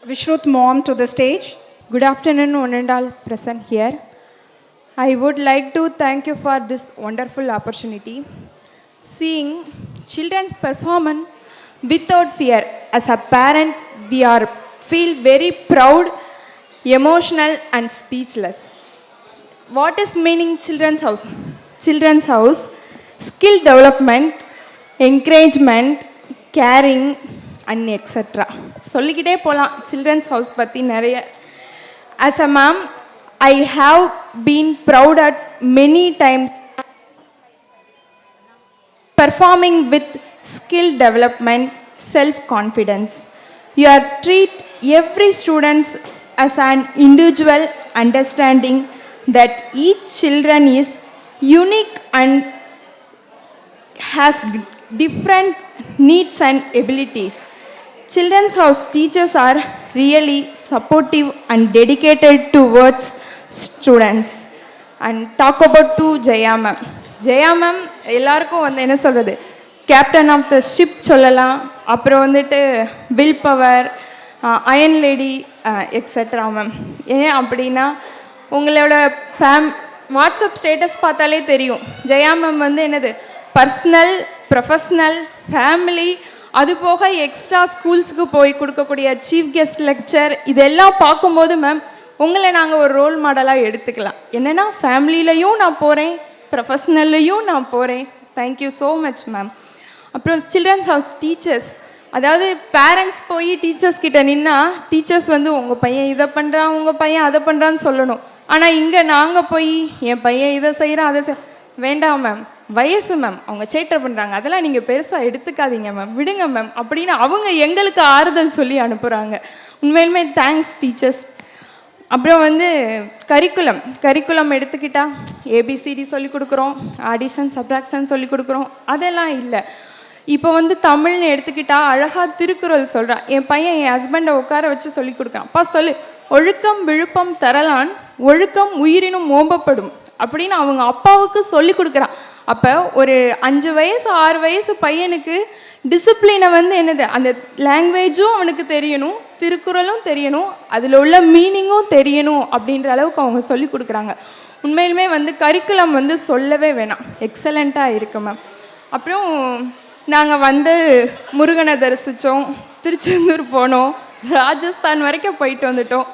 Vishruth mom to the stage. Good afternoon, one and all present here. I would like to thank you for this wonderful opportunity. Seeing children's performance without fear. As a parent, we are feel very proud, emotional and speechless. What is meaning children's house? Children's house, skill development, encouragement, caring and etc. சொல்லிக்கிட்டே போகலாம் children's house பற்றி நிறைய. As a mom, I have been proud at many times performing with skill development, self-confidence. You are treat every student as an individual, understanding that each children is unique and has different needs and abilities. Children's house teachers are really supportive and dedicated towards students. And talk about to Jaya ma'am. Jaya ma'am எல்லாருக்கும் வந்து என்ன சொல்கிறது, captain of the ship சொல்லலாம். அப்புறம் வந்துட்டு will power, iron lady etcetera ma'am. ஏன் அப்படின்னா உங்களோட வாட்ஸ்அப் ஸ்டேட்டஸ் பார்த்தாலே தெரியும். ஜெயா மேம் வந்து என்னது பர்சனல், ப்ரொஃபஷ்னல், ஃபேமிலி, அது போக எக்ஸ்ட்ரா ஸ்கூல்ஸுக்கு போய் கொடுக்கக்கூடிய சீஃப் கெஸ்ட் லெக்சர், இதெல்லாம் பார்க்கும்போது மேம் உங்களை நாங்கள் ஒரு ரோல் மாடலாக எடுத்துக்கலாம். என்னென்னா ஃபேமிலியிலையும் நான் போகிறேன், ப்ரொஃபஷ்னல்லையும் நான் போகிறேன். Thank you so much ma'am. அப்புறம் சில்ட்ரன்ஸ் ஹவுஸ் டீச்சர்ஸ், அதாவது பேரண்ட்ஸ் போய் டீச்சர்ஸ் கிட்ட நின்னா டீச்சர்ஸ் வந்து உங்கள் பையன் இதை பண்ணுறான், உங்கள் பையன் அதை பண்ணுறான்னு சொல்லணும். ஆனால் இங்கே நாங்கள் போய் என் பையன் இதை செய்கிறான் அதை வேண்டாம் மேம், வயசு மேம், அவங்க சேட்டை பண்ணுறாங்க, அதெல்லாம் நீங்கள் பெருசாக எடுத்துக்காதீங்க மேம், விடுங்க மேம் அப்படின்னு அவங்க எங்களுக்கு ஆறுதல் சொல்லி அனுப்புகிறாங்க. உண்மையிலுமே தேங்க்ஸ் டீச்சர்ஸ். அப்புறம் வந்து கரிக்குலம் எடுத்துக்கிட்டால் ஏபிசிடி சொல்லிக் கொடுக்குறோம், ஆடிஷன் சப்ராக்ஷன் சொல்லிக் கொடுக்குறோம், அதெல்லாம் இல்லை. இப்போ வந்து தமிழ்னு எடுத்துக்கிட்டால் அழகாக திருக்குறள் சொல்கிறான். என் பையன் என் ஹஸ்பண்டை உட்கார வச்சு சொல்லிக் கொடுக்குறான். அப்பா சொல்லு, ஒழுக்கம் விழுப்பம் தரலான், ஒழுக்கம் உயிரினும் ஓம்பப்படும் அப்படின்னு அவங்க அப்பாவுக்கு சொல்லி கொடுக்குறான். அப்போ ஒரு 5 வயசு 6 வயசு பையனுக்கு டிசிப்ளினை வந்து என்னது, அந்த லாங்குவேஜும் அவனுக்கு தெரியணும், திருக்குறளும் தெரியணும், அதில் உள்ள மீனிங்கும் தெரியணும் அப்படின்ற அளவுக்கு அவங்க சொல்லி கொடுக்குறாங்க. உண்மையிலுமே வந்து கரிக்குலம் வந்து சொல்லவே வேணாம், எக்ஸலண்ட்டாக இருக்கு மேம். அப்புறம் நாங்கள் வந்து முருகனை தரிசித்தோம், திருச்செந்தூர் போனோம், ராஜஸ்தான் வரைக்கும் போயிட்டு வந்துட்டோம்.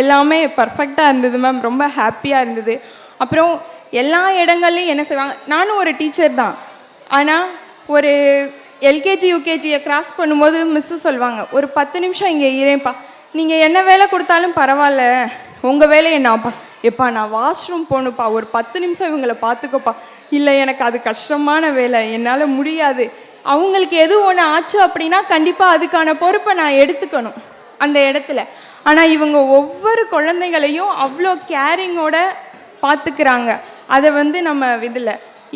எல்லாமே பர்ஃபெக்டாக இருந்தது மேம், ரொம்ப ஹாப்பியாக இருந்தது. அப்புறம் எல்லா இடங்கள்லையும் என்ன செய்வாங்க, நானும் ஒரு டீச்சர் தான், ஆனால் ஒரு எல்கேஜி யூகேஜியை கிராஸ் பண்ணும்போது மிஸ்ஸு சொல்லுவாங்க, ஒரு 10 நிமிஷம் இங்கே இருப்பா, நீங்கள் என்ன வேலை கொடுத்தாலும் பரவாயில்ல, உங்கள் வேலை என்னப்பா, எப்பா நான் வாஷ்ரூம் போகணுப்பா, ஒரு 10 நிமிஷம் இவங்களை பார்த்துக்கோப்பா. இல்லை எனக்கு அது கஷ்டமான வேலை, என்னால் முடியாது. அவங்களுக்கு எது ஒன்று ஆச்சு அப்படின்னா கண்டிப்பாக அதுக்கான பொறுப்பை நான் எடுத்துக்கணும் அந்த இடத்துல. ஆனால் இவங்க ஒவ்வொரு குழந்தைகளையும் அவ்வளோ கேரிங்கோட பார்த்துக்கிறாங்க. அதை வந்து நம்ம இதில்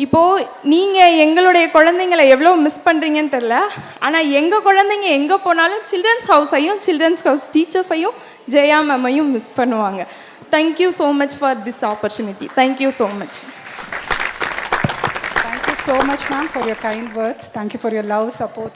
இப்போது நீங்கள் எங்களுடைய குழந்தைங்களை எவ்வளோ மிஸ் பண்ணுறீங்கன்னு தெரில, ஆனால் எங்கள் குழந்தைங்க எங்கே போனாலும் சில்ட்ரன்ஸ் ஹவுஸையும் சில்ட்ரன்ஸ் ஹவுஸ் டீச்சர்ஸையும் ஜெயா மேமையும் மிஸ் பண்ணுவாங்க. Thank you so much for this opportunity. Thank you so much. Thank you so much, ma'am, for your kind words. Thank you for your love, support.